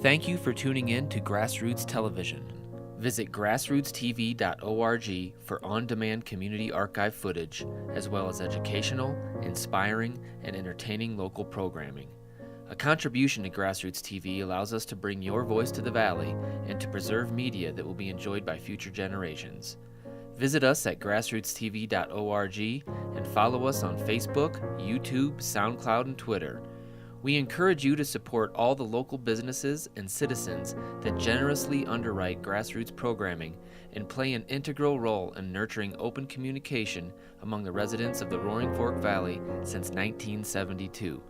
Thank you for tuning in to Grassroots Television. Visit grassrootstv.org for on-demand community archive footage, as well as educational, inspiring, and entertaining local programming. A contribution to Grassroots TV allows us to bring your voice to the Valley and to preserve media that will be enjoyed by future generations. Visit us at grassrootstv.org and follow us on Facebook, YouTube, SoundCloud, and Twitter. We encourage you to support all the local businesses and citizens that generously underwrite grassroots programming and play an integral role in nurturing open communication among the residents of the Roaring Fork Valley since 1972.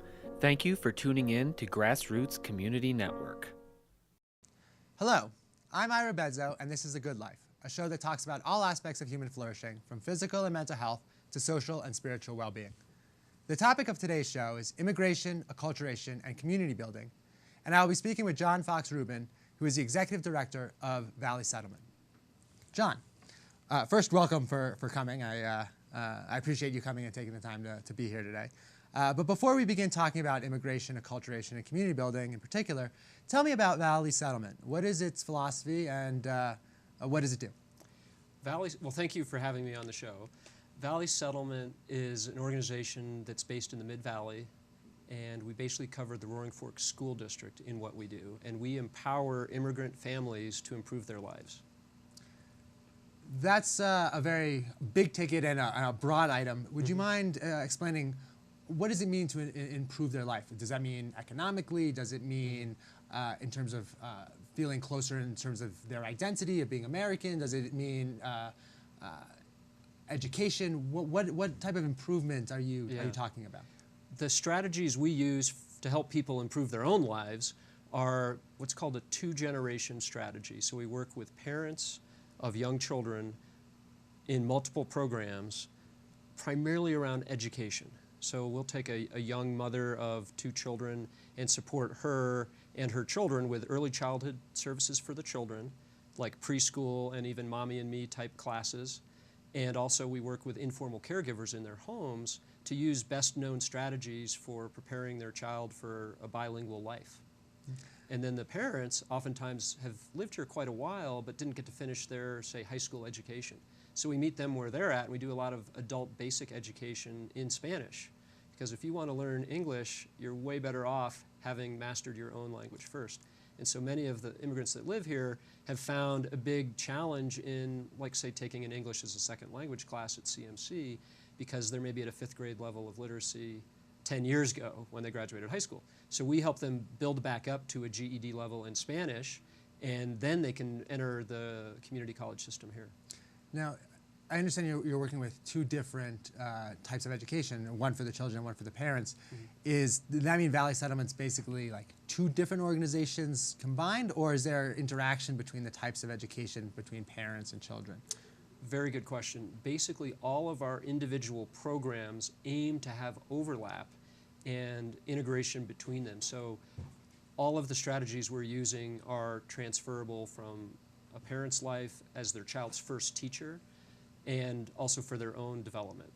Thank you for tuning in to Grassroots Community Network. Hello, I'm Ira Bedzow, and this is The Good Life, a show that talks about all aspects of human flourishing, from physical and mental health to social and spiritual well-being. The topic of today's show is immigration, acculturation, and community building, and I will be speaking with John Fox-Rubin, who is the Executive Director of Valley Settlement. John, first, welcome for coming. I appreciate you coming and taking the time to be here today. But before we begin talking about immigration, acculturation, and community building in particular, tell me about Valley Settlement. What is its philosophy, and what does it do? Well, thank you for having me on the show. Valley Settlement is an organization that's based in the Mid-Valley, and we basically cover the Roaring Fork School District in what we do, and we empower immigrant families to improve their lives. That's a very big ticket and a broad item. Would you mind explaining what does it mean to improve their life? Does that mean economically? Does it mean in terms of feeling closer in terms of their identity of being American? Does it mean education? What type of improvement are you talking about? The strategies we use to help people improve their own lives are what's called a two-generation strategy. So we work with parents of young children in multiple programs, primarily around education. So we'll take a young mother of two children and support her and her children with early childhood services for the children, like preschool and even mommy and me type classes. And also we work with informal caregivers in their homes to use best known strategies for preparing their child for a bilingual life. And then the parents oftentimes have lived here quite a while but didn't get to finish their, say, high school education. So we meet them where they're at, and we do a lot of adult basic education in Spanish. Because if you want to learn English, you're way better off having mastered your own language first. And so many of the immigrants that live here have found a big challenge in, like, say, taking an English as a second language class at CMC, because they're maybe at a 5th grade level of literacy 10 years ago when they graduated high school. So we help them build back up to a GED level in Spanish, and then they can enter the community college system here. Now, I understand you're working with two different types of education, one for the children and one for the parents. Does that mean Valley Settlement's basically like two different organizations combined, or is there interaction between the types of education between parents and children? Very good question. Basically, all of our individual programs aim to have overlap and integration between them. So all of the strategies we're using are transferable from a parent's life as their child's first teacher, and also for their own development.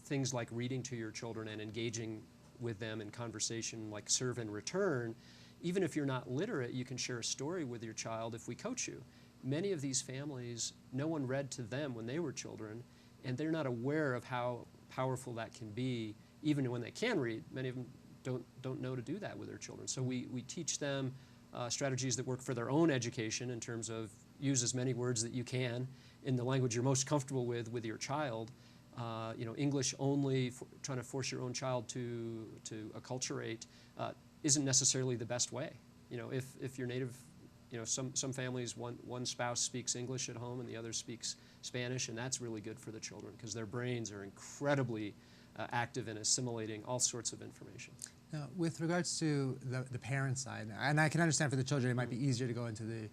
Things like reading to your children and engaging with them in conversation, like serve and return. Even if you're not literate, you can share a story with your child if we coach you. Many of these families, no one read to them when they were children, and they're not aware of how powerful that can be, even when they can read. Many of them don't know to do that with their children. So we teach them strategies that work for their own education in terms of use as many words that you can in the language you're most comfortable with your child. English only, trying to force your own child to acculturate isn't necessarily the best way. If you're native, some families, one spouse speaks English at home and the other speaks Spanish, and that's really good for the children because their brains are incredibly active in assimilating all sorts of information. Now, with regards to the parent side, and I can understand for the children it might be easier to go into the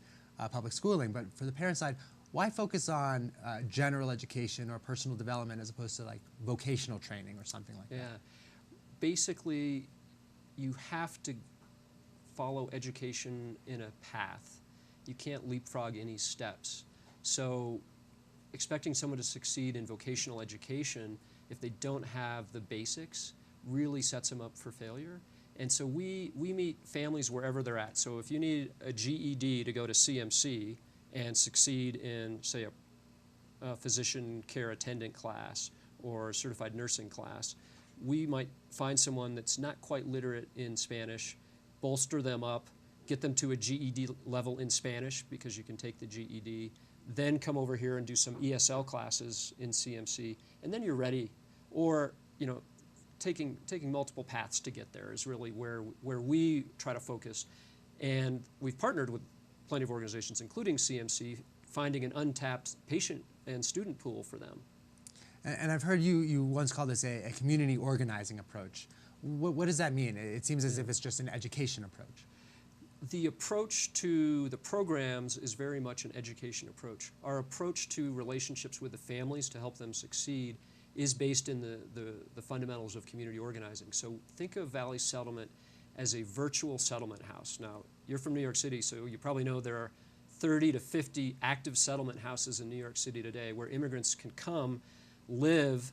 public schooling, but for the parent side, why focus on general education or personal development as opposed to like vocational training or something like that? Yeah, basically you have to follow education in a path. You can't leapfrog any steps. So expecting someone to succeed in vocational education if they don't have the basics really sets them up for failure. And so we meet families wherever they're at. So if you need a GED to go to CMC and succeed in, say, a physician care attendant class or a certified nursing class, we might find someone that's not quite literate in Spanish, bolster them up, get them to a GED level in Spanish because you can take the GED, then come over here and do some ESL classes in CMC, and then you're ready. Or, you know, taking multiple paths to get there is really where we try to focus. And we've partnered with plenty of organizations, including CMC, finding an untapped patient and student pool for them. And I've heard you once called this a community organizing approach. What does that mean? It seems as if it's just an education approach. The approach to the programs is very much an education approach. Our approach to relationships with the families to help them succeed is based in the fundamentals of community organizing. So think of Valley Settlement as a virtual settlement house. Now, you're from New York City, so you probably know there are 30 to 50 active settlement houses in New York City today where immigrants can come, live,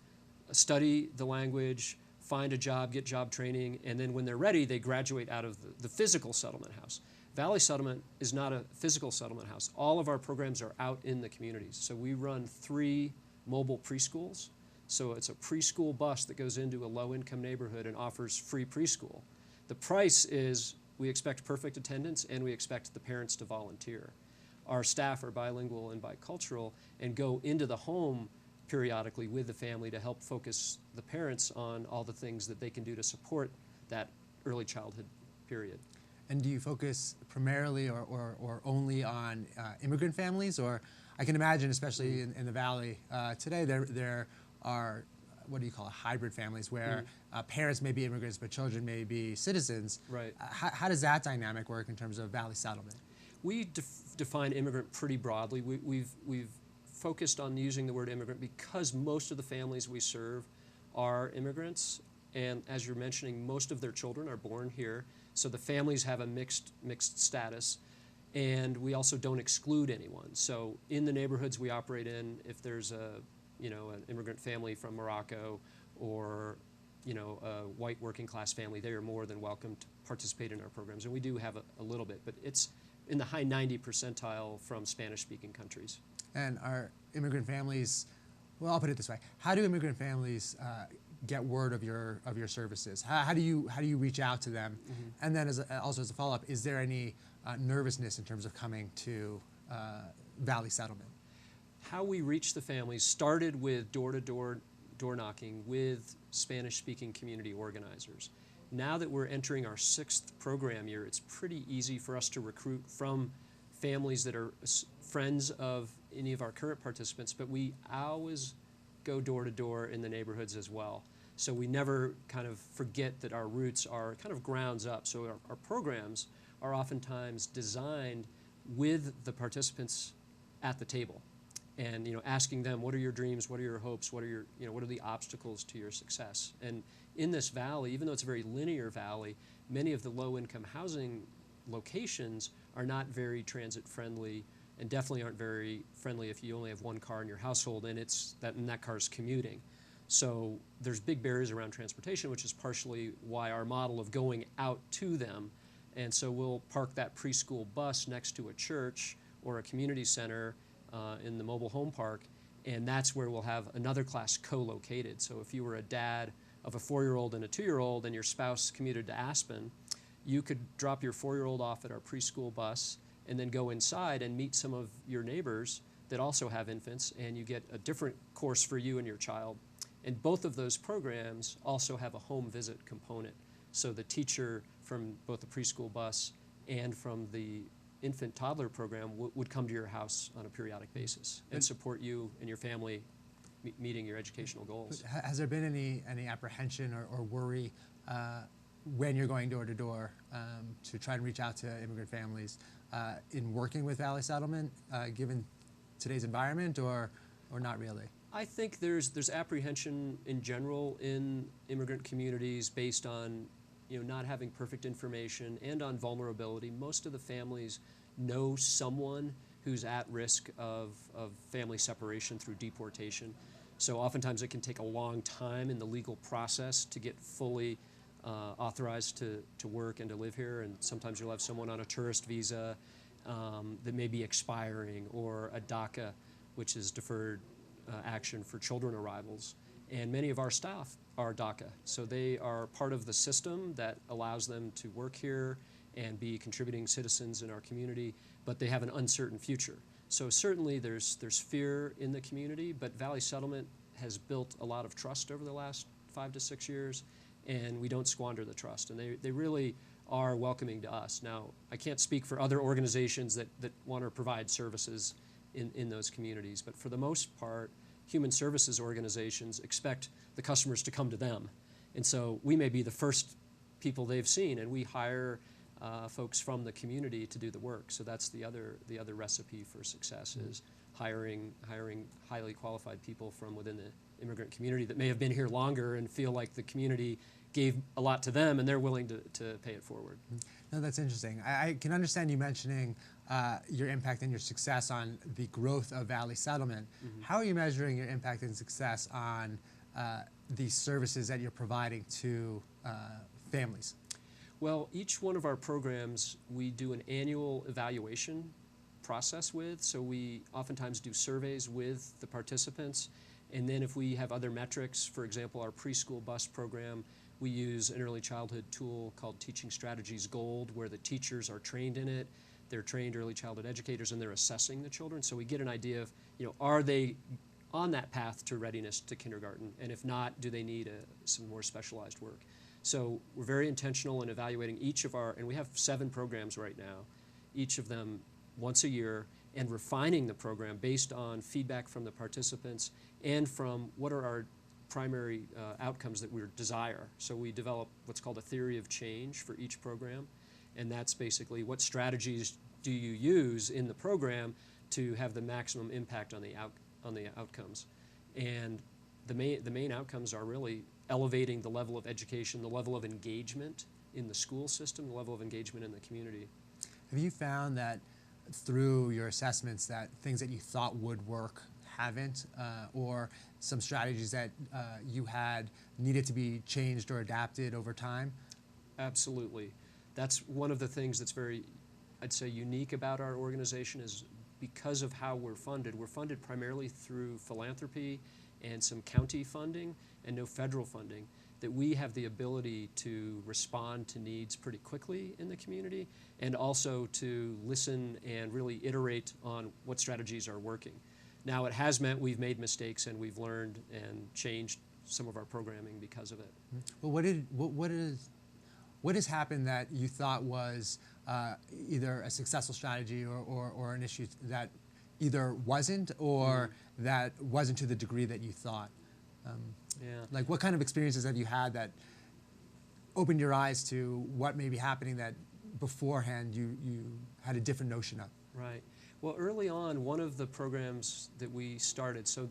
study the language, find a job, get job training, and then when they're ready, they graduate out of the physical settlement house. Valley Settlement is not a physical settlement house. All of our programs are out in the communities. So we run 3 mobile preschools. So it's a preschool bus that goes into a low-income neighborhood and offers free preschool. The price is we expect perfect attendance and we expect the parents to volunteer. Our staff are bilingual and bicultural and go into the home periodically with the family to help focus the parents on all the things that they can do to support that early childhood period. And do you focus primarily or only on immigrant families? Or I can imagine, especially in the Valley today, there are, what do you call it, hybrid families where parents may be immigrants but children may be citizens. Right. How does that dynamic work in terms of Valley Settlement? We define immigrant pretty broadly. We've focused on using the word immigrant because most of the families we serve are immigrants, and as you're mentioning, most of their children are born here, so the families have a mixed status, and we also don't exclude anyone. So in the neighborhoods we operate in, if there's an immigrant family from Morocco or a white working class family, they are more than welcome to participate in our programs, and we do have a little bit, but it's in the high 90 percentile from Spanish-speaking countries. And are immigrant families, well, I'll put it this way, how do immigrant families get word of your services? How do you reach out to them? And then also as a follow-up, is there any nervousness in terms of coming to Valley Settlement? How we reach the families started with door-to-door door knocking with Spanish-speaking community organizers. Now that we're entering our 6th program year, it's pretty easy for us to recruit from families that are friends of any of our current participants, but we always go door to door in the neighborhoods as well. So we never kind of forget that our roots are kind of grounds up. So our programs are oftentimes designed with the participants at the table, and asking them, what are your dreams, what are your hopes, what are what are the obstacles to your success? And in this valley, even though it's a very linear valley, many of the low-income housing locations are not very transit friendly, and definitely aren't very friendly if you only have one car in your household and that car's commuting. So there's big barriers around transportation, which is partially why our model of going out to them. And so we'll park that preschool bus next to a church or a community center in the mobile home park, and that's where we'll have another class co-located. So if you were a dad of a 4-year-old and a 2-year-old and your spouse commuted to Aspen, you could drop your 4-year-old off at our preschool bus and then go inside and meet some of your neighbors that also have infants, and you get a different course for you and your child. And both of those programs also have a home visit component. So the teacher from both the preschool bus and from the infant toddler program would come to your house on a periodic basis and support you and your family meeting your educational goals. Has there been any apprehension or worry when you're going door to door to try and reach out to immigrant families in working with Valley Settlement, given today's environment, or not really? I think there's apprehension in general in immigrant communities based on not having perfect information and on vulnerability. Most of the families know someone who's at risk of family separation through deportation. So oftentimes it can take a long time in the legal process to get fully authorized to work and to live here, and sometimes you'll have someone on a tourist visa that may be expiring, or a DACA, which is deferred action for children arrivals. And many of our staff are DACA, so they are part of the system that allows them to work here and be contributing citizens in our community, but they have an uncertain future. So certainly there's fear in the community, but Valley Settlement has built a lot of trust over the last 5 to 6 years, and we don't squander the trust. And they really are welcoming to us. Now, I can't speak for other organizations that want to provide services in those communities, but for the most part, human services organizations expect the customers to come to them. And so we may be the first people they've seen, and we hire folks from the community to do the work. So that's the other recipe for success, is hiring highly qualified people from within the immigrant community that may have been here longer and feel like the community gave a lot to them, and they're willing to pay it forward. No, that's interesting. I can understand you mentioning your impact and your success on the growth of Valley Settlement. Mm-hmm. How are you measuring your impact and success on the services that you're providing to families? Well, each one of our programs, we do an annual evaluation process with. So we oftentimes do surveys with the participants. And then if we have other metrics, for example, our preschool bus program, we use an early childhood tool called Teaching Strategies Gold, where the teachers are trained in it. They're trained early childhood educators, and they're assessing the children. So we get an idea of, are they on that path to readiness to kindergarten? And if not, do they need some more specialized work? So we're very intentional in evaluating each of our, and we have 7 programs right now, each of them once a year, and refining the program based on feedback from the participants and from what are our primary outcomes that we desire. So we develop what's called a theory of change for each program, and that's basically what strategies do you use in the program to have the maximum impact on the outcomes. And the main outcomes are really elevating the level of education, the level of engagement in the school system, the level of engagement in the community. Have you found that through your assessments that things that you thought would work haven't, or some strategies that you had needed to be changed or adapted over time? Absolutely. That's one of the things that's very, I'd say, unique about our organization, is because of how we're funded. We're funded primarily through philanthropy and some county funding and no federal funding, that we have the ability to respond to needs pretty quickly in the community, and also to listen and really iterate on what strategies are working. Now, it has meant we've made mistakes, and we've learned and changed some of our programming because of it. Well, what has happened that you thought was either a successful strategy or an issue that either wasn't, or that wasn't to the degree that you thought? Like, what kind of experiences have you had that opened your eyes to what may be happening that beforehand you had a different notion of? Right. Well, early on, one of the programs that we started, so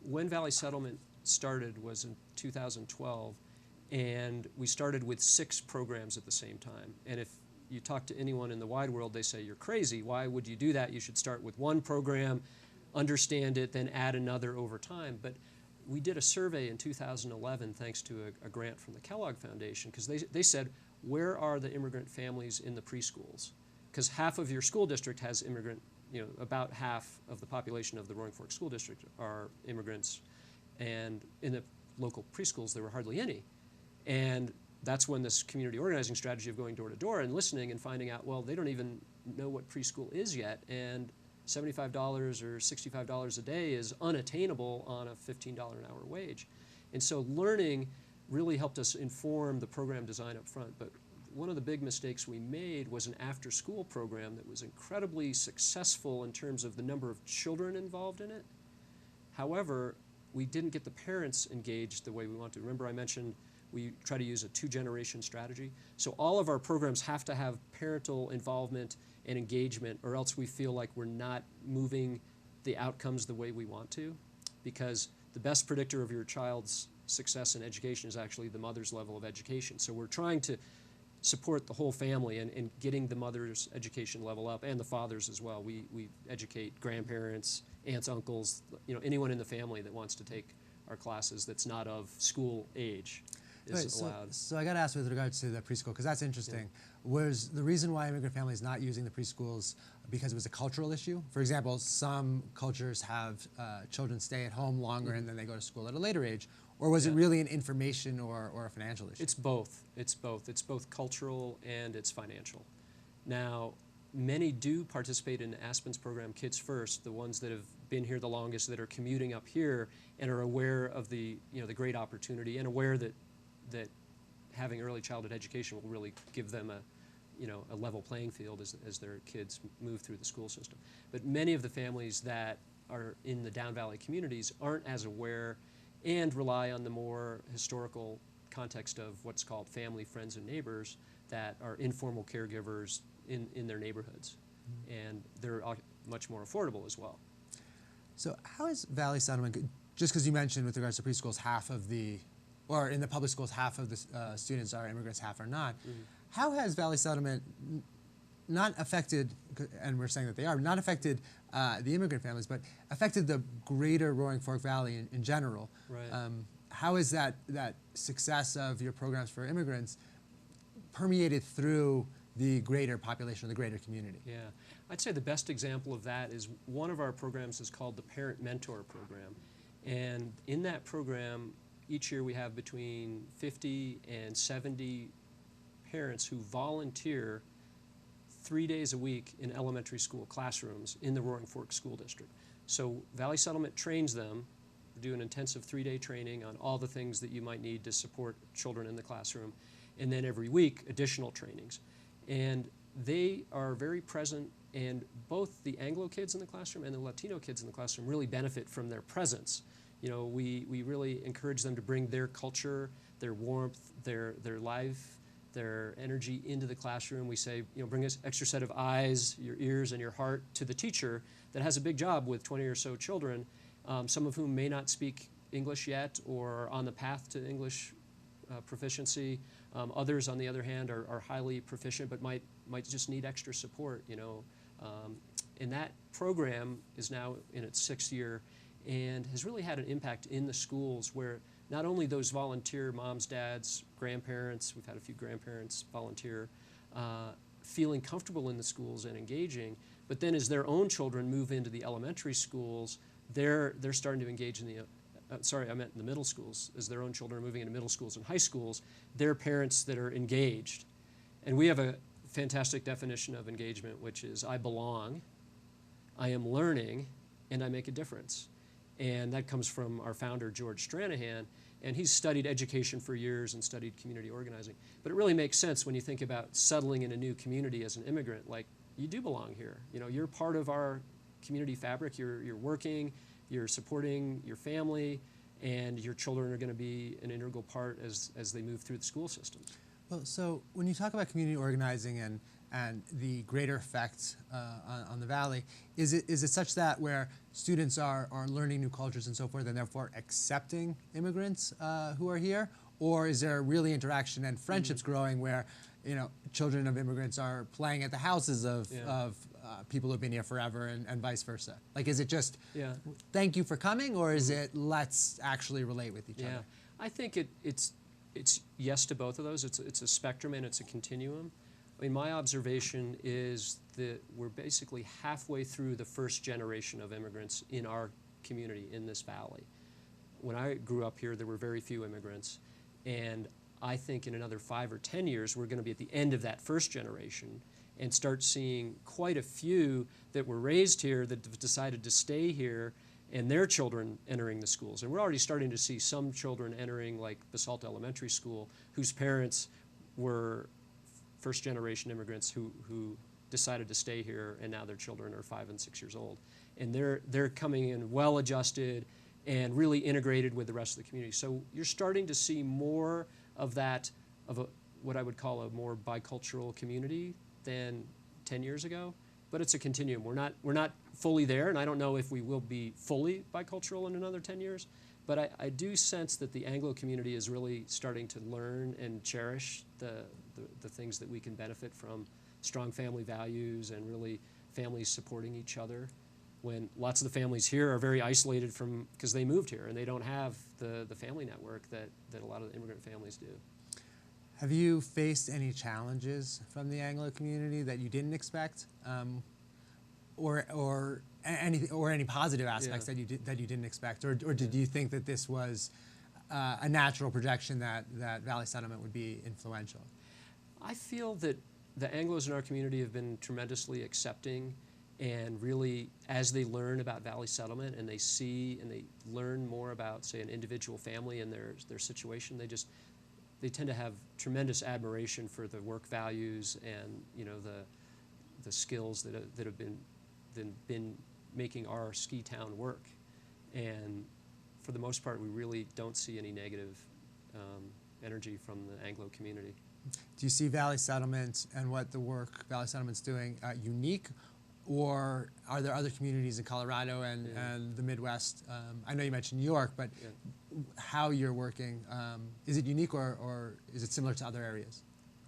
when Valley Settlement started was in 2012, and we started with 6 programs at the same time. And if you talk to anyone in the wide world, they say, you're crazy. Why would you do that? You should start with one program, understand it, then add another over time. But we did a survey in 2011, thanks to a grant from the Kellogg Foundation, because they said, where are the immigrant families in the preschools? Because half of your school district has immigrant, about half of the population of the Roaring Fork School District are immigrants, and in the local preschools there were hardly any. And that's when this community organizing strategy of going door to door and listening and finding out, well, they don't even know what preschool is yet, and $75 or $65 a day is unattainable on a $15 an hour wage. And so learning really helped us inform the program design up front. But one of the big mistakes we made was an after-school program that was incredibly successful in terms of the number of children involved in it. However, we didn't get the parents engaged the way we want to. Remember, I mentioned we try to use a 2-generation strategy. So all of our programs have to have parental involvement and engagement, or else we feel like we're not moving the outcomes the way we want to, because the best predictor of your child's success in education is actually the mother's level of education. So we're trying to support the whole family in getting the mother's education level up, and the father's as well. We educate grandparents, aunts, uncles, anyone in the family that wants to take our classes that's not of school age. is allowed. So I got to ask with regards to the preschool, because that's interesting. Was the reason why immigrant families not using the preschools because it was a cultural issue? For example, some cultures have children stay at home longer and then they go to school at a later age. Or was it really an information or a financial issue? It's both. It's both. It's both cultural and it's financial. Now, many do participate in Aspen's program, Kids First, the ones that have been here the longest, that are commuting up here and are aware of the great opportunity and aware that having early childhood education will really give them a level playing field as their kids move through the school system. But many of the families that are in the Down Valley communities aren't as aware and rely on the more historical context of what's called family, friends, and neighbors that are informal caregivers in their neighborhoods. And they're much more affordable as well. So how is Valley Settlement, just because you mentioned with regards to preschools, or in the public schools, half of the students are immigrants, half are not. How has Valley Settlement not affected, and we're saying that they are, not affected the immigrant families, but affected the greater Roaring Fork Valley in general? Right. How is that success of your programs for immigrants permeated through the greater population, the greater community? Yeah, I'd say the best example of that is one of our programs is called the Parent Mentor Program. And in that program, each year we have between 50 and 70 parents who volunteer 3 days a week in elementary school classrooms in the Roaring Fork School District. So Valley Settlement trains them, do an intensive 3-day training on all the things that you might need to support children in the classroom, and then every week additional trainings. And they are very present, and both the Anglo kids in the classroom and the Latino kids in the classroom really benefit from their presence. We really encourage them to bring their culture, their warmth, their life, their energy into the classroom. We say, bring an extra set of eyes, your ears, and your heart to the teacher that has a big job with 20 or so children, some of whom may not speak English yet or are on the path to English proficiency. Others, on the other hand, are highly proficient but might just need extra support. And that program is now in its 6th year and has really had an impact in the schools where not only those volunteer moms, dads, grandparents, we've had a few grandparents volunteer, feeling comfortable in the schools and engaging, but then as their own children move into the elementary schools, they're starting to engage in the I meant in the middle schools. As their own children are moving into middle schools and high schools, they're parents that are engaged. And we have a fantastic definition of engagement, which is I belong, I am learning, and I make a difference. And that comes from our founder, George Stranahan, and he's studied education for years and studied community organizing. But it really makes sense when you think about settling in a new community as an immigrant, like you do belong here. You're part of our community fabric, you're working, you're supporting your family, and your children are going to be an integral part as they move through the school system. Well, so when you talk about community organizing and the greater effect on the Valley, is it such that where students are learning new cultures and so forth and therefore accepting immigrants who are here? Or is there really interaction and friendships growing where children of immigrants are playing at the houses of people who've been here forever and vice versa? Like, is it just thank you for coming, or is it let's actually relate with each other? I think it's yes to both of those. It's a spectrum and it's a continuum. I mean, my observation is that we're basically halfway through the first generation of immigrants in our community in this valley. When I grew up here, there were very few immigrants, and I think in another 5 or 10 years, we're going to be at the end of that first generation and start seeing quite a few that were raised here that have decided to stay here and their children entering the schools. And we're already starting to see some children entering like Basalt Elementary School whose parents were first-generation immigrants who decided to stay here, and now their children are 5 and 6 years old. And they're coming in well-adjusted and really integrated with the rest of the community. So you're starting to see more of that, what I would call a more bicultural community than 10 years ago. But it's a continuum. We're not fully there, and I don't know if we will be fully bicultural in another 10 years. But I do sense that the Anglo community is really starting to learn and cherish the things that we can benefit from, strong family values and really families supporting each other. when lots of the families here are very isolated from, because they moved here and they don't have the family network that a lot of the immigrant families do. Have you faced any challenges from the Anglo community that you didn't expect, or any positive aspects that you didn't expect, or did you think that this was a natural projection that Valley Settlement would be influential? I feel that the Anglos in our community have been tremendously accepting, and really, as they learn about Valley Settlement and they see and they learn more about, say, an individual family and their situation, they tend to have tremendous admiration for the work values and the skills that have been making our ski town work. And for the most part, we really don't see any negative energy from the Anglo community. Do you see Valley Settlement and what the work Valley Settlement's doing unique, or are there other communities in Colorado and the Midwest? I know you mentioned New York, but how you're working, is it unique or is it similar to other areas?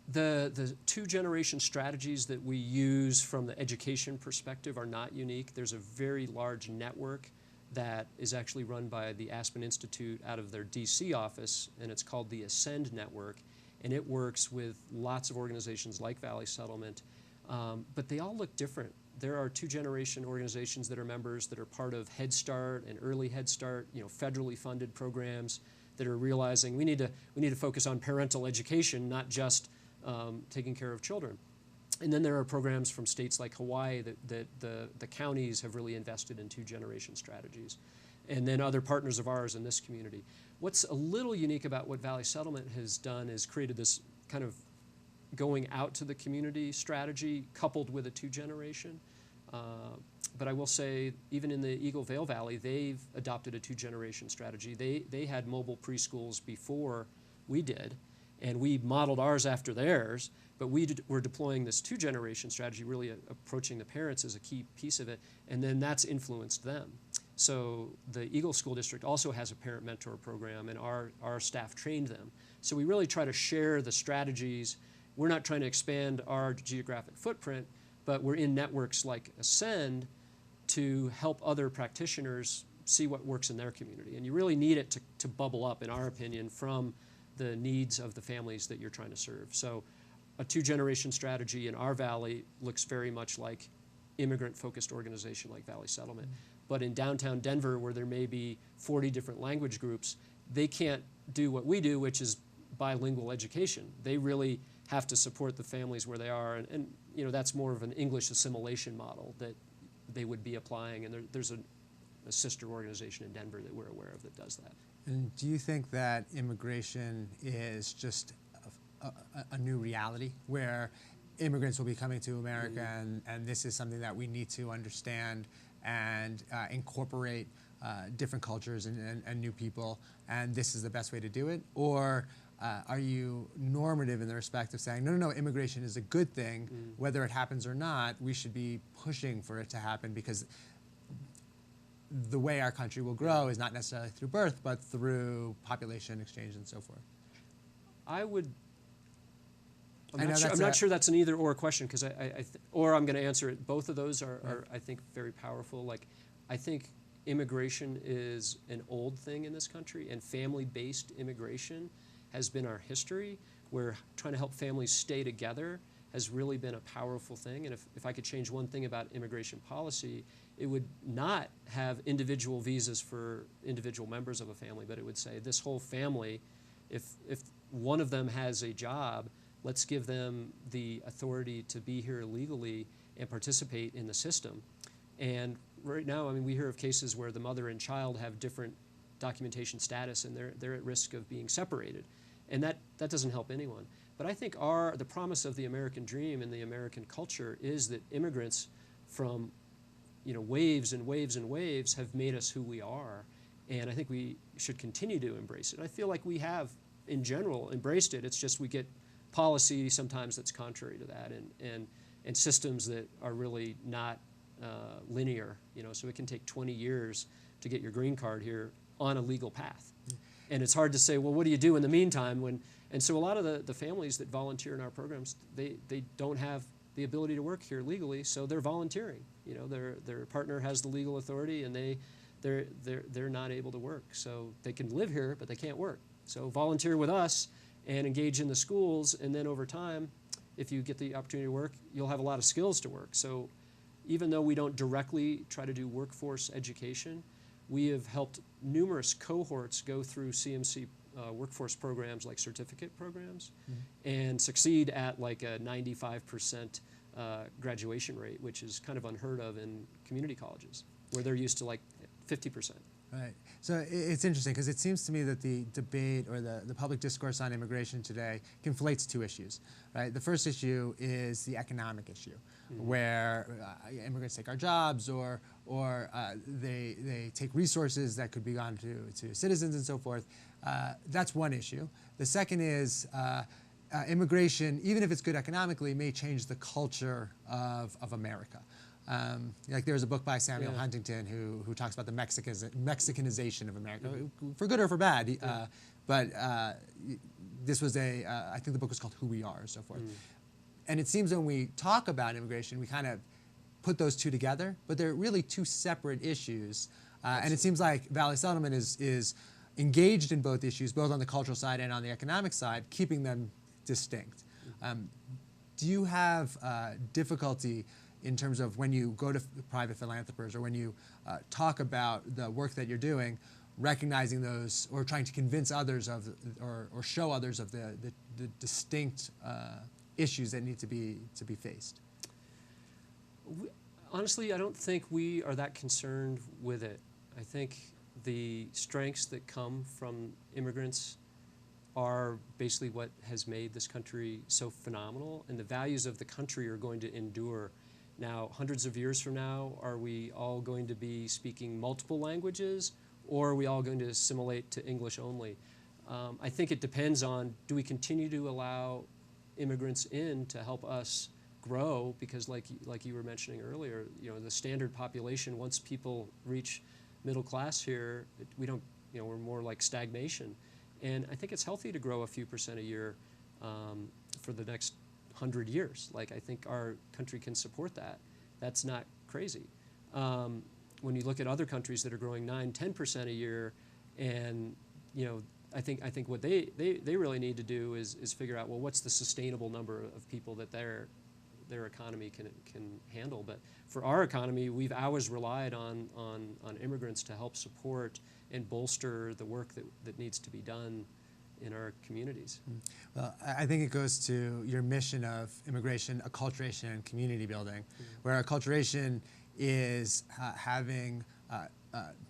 The two-generation strategies that we use from the education perspective are not unique. There's a very large network that is actually run by the Aspen Institute out of their DC office, and it's called the Ascend Network, and it works with lots of organizations like Valley Settlement, but they all look different. There are two-generation organizations that are members that are part of Head Start and Early Head Start, federally funded programs that are realizing we need to focus on parental education, not just taking care of children. And then there are programs from states like Hawaii that the counties have really invested in two-generation strategies. And then other partners of ours in this community. What's a little unique about what Valley Settlement has done is created this kind of going out to the community strategy coupled with a two-generation. But I will say, even in the Eagle Vale Valley, they've adopted a two-generation strategy. They had mobile preschools before we did, and we modeled ours after theirs, but we're deploying this two-generation strategy, really approaching the parents as a key piece of it, and then that's influenced them. So the Eagle School District also has a parent mentor program, and our staff trained them. So we really try to share the strategies. We're not trying to expand our geographic footprint, but we're in networks like Ascend to help other practitioners see what works in their community. And you really need it to bubble up, in our opinion, from the needs of the families that you're trying to serve. So a two-generation strategy in our valley looks very much like immigrant-focused organization like Valley Settlement. But in downtown Denver, where there may be 40 different language groups, they can't do what we do, which is bilingual education. They really have to support the families where they are, and that's more of an English assimilation model that they would be applying, and there's a sister organization in Denver that we're aware of that does that. And do you think that immigration is just a new reality where immigrants will be coming to America, and this is something that we need to understand and incorporate different cultures and new people, and this is the best way to do it? Or are you normative in the respect of saying, no, immigration is a good thing, whether it happens or not, we should be pushing for it to happen, because the way our country will grow is not necessarily through birth, but through population exchange and so forth? I'm not sure that's an either-or question, because or I'm going to answer it. Both of those are I think, very powerful. Like, I think immigration is an old thing in this country, and family-based immigration has been our history, where trying to help families stay together has really been a powerful thing. And if I could change one thing about immigration policy, it would not have individual visas for individual members of a family, but it would say this whole family, if one of them has a job, let's give them the authority to be here legally and participate in the system. And right now, we hear of cases where the mother and child have different documentation status, and they're at risk of being separated. And that doesn't help anyone. But I think the promise of the American dream and the American culture is that immigrants from waves and waves and waves have made us who we are. And I think we should continue to embrace it. I feel like we have, in general, embraced it. It's just we get policy sometimes that's contrary to that, and systems that are really not linear. So it can take 20 years to get your green card here on a legal path. And it's hard to say, well, what do you do in the meantime? And so a lot of the families that volunteer in our programs, they don't have the ability to work here legally, so they're volunteering. You know, their partner has the legal authority, and they're not able to work, so they can live here, but they can't work. So volunteer with us and engage in the schools, and then over time, if you get the opportunity to work, you'll have a lot of skills to work. So even though we don't directly try to do workforce education, we have helped numerous cohorts go through CMC workforce programs like certificate programs and succeed at like a 95% graduation rate, which is kind of unheard of in community colleges, where they're used to like 50%. Right. So it's interesting because it seems to me that the debate or the public discourse on immigration today conflates two issues. Right. The first issue is the economic issue, where immigrants take our jobs, or they take resources that could be gone to citizens and so forth. That's one issue. The second is immigration, even if it's good economically, may change the culture of America. Like there's a book by Samuel Huntington who talks about the Mexicanization of America, for good or for bad. But this was I think the book was called Who We Are and so forth. And it seems when we talk about immigration, we kind of put those two together, but they're really two separate issues. And it seems like Valley Settlement is engaged in both issues, both on the cultural side and on the economic side, keeping them distinct. Do you have difficulty in terms of when you go to private philanthropists or when you talk about the work that you're doing, recognizing those or trying to convince others of or show others of the distinct issues that need to be faced? Honestly, I don't think we are that concerned with it. I think the strengths that come from immigrants are basically what has made this country so phenomenal, and the values of the country are going to endure. Now, hundreds of years from now, are we all going to be speaking multiple languages, or are we all going to assimilate to English only? I think it depends on, do we continue to allow immigrants in to help us grow? Because like you were mentioning earlier, you know, the standard population, once people reach middle class here, we don't, you know, we're more like stagnation. And I think it's healthy to grow a few percent a year for the next 100 years. Like, I think our country can support that. That's not crazy. When you look at other countries that are growing 9-10% a year, and you know, I think what they really need to do is figure out, well, what's the sustainable number of people that their economy can handle. But for our economy, we've always relied on immigrants to help support and bolster the work that needs to be done in our communities. Well, I think it goes to your mission of immigration, acculturation, and community building, where acculturation is having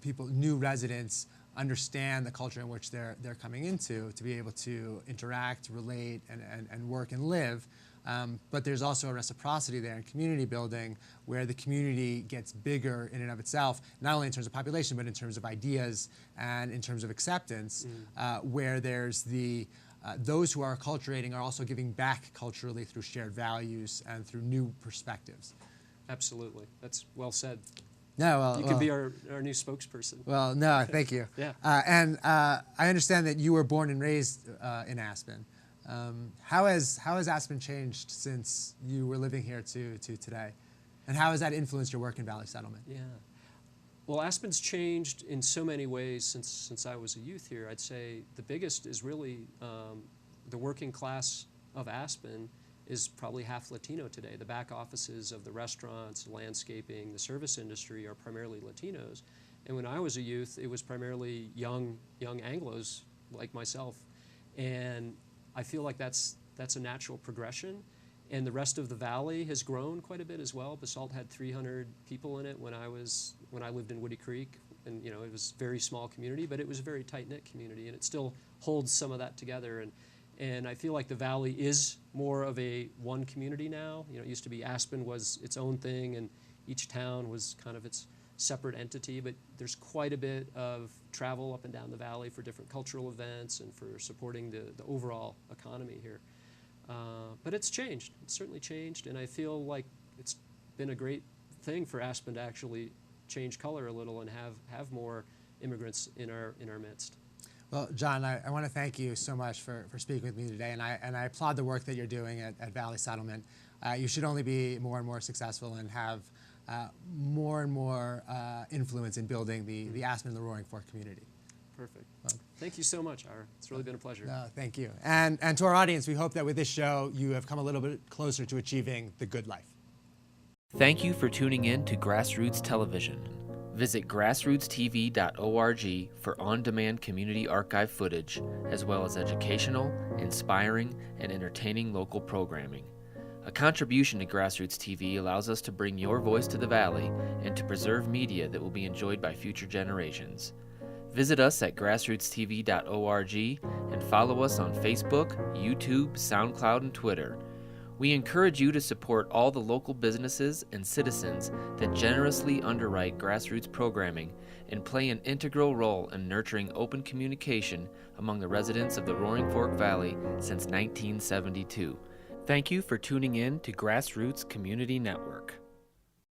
people, new residents, understand the culture in which they're coming into, to be able to interact, relate, and work and live. But there's also a reciprocity there in community building, where the community gets bigger in and of itself, not only in terms of population, but in terms of ideas and in terms of acceptance, where there's those who are acculturating are also giving back culturally through shared values and through new perspectives. Absolutely. That's well said. No, well, you could be our new spokesperson. Well, no, thank you. Yeah. And I understand that you were born and raised in Aspen. How has Aspen changed since you were living here to today? And how has that influenced your work in Valley Settlement? Yeah. Well, Aspen's changed in so many ways since I was a youth here. I'd say the biggest is really the working class of Aspen is probably half Latino today. The back offices of the restaurants, landscaping, the service industry are primarily Latinos. And when I was a youth, it was primarily young Anglos like myself. And I feel like that's a natural progression. And the rest of the valley has grown quite a bit as well. Basalt had 300 people in it when I lived in Woody Creek. And you know, it was a very small community, but it was a very tight-knit community, and it still holds some of that together. And I feel like the valley is more of a one community now. You know, it used to be Aspen was its own thing, and each town was kind of its separate entity, but there's quite a bit of travel up and down the valley for different cultural events and for supporting the overall economy here. But it's changed. It's certainly changed, and I feel like it's been a great thing for Aspen to actually change color a little and have more immigrants in our midst. Well, John, I want to thank you so much for speaking with me today, and I applaud the work that you're doing at Valley Settlement. you should only be more and more successful and have more and more influence in building the Aspen and the Roaring Fork community. Perfect. Thank you so much, Ira. It's really been a pleasure. No, thank you. And to our audience, we hope that with this show, you have come a little bit closer to achieving the good life. Thank you for tuning in to Grassroots Television. Visit grassrootstv.org for on-demand community archive footage, as well as educational, inspiring, and entertaining local programming. A contribution to Grassroots TV allows us to bring your voice to the Valley and to preserve media that will be enjoyed by future generations. Visit us at grassrootstv.org and follow us on Facebook, YouTube, SoundCloud, and Twitter. We encourage you to support all the local businesses and citizens that generously underwrite grassroots programming and play an integral role in nurturing open communication among the residents of the Roaring Fork Valley since 1972. Thank you for tuning in to Grassroots Community Network.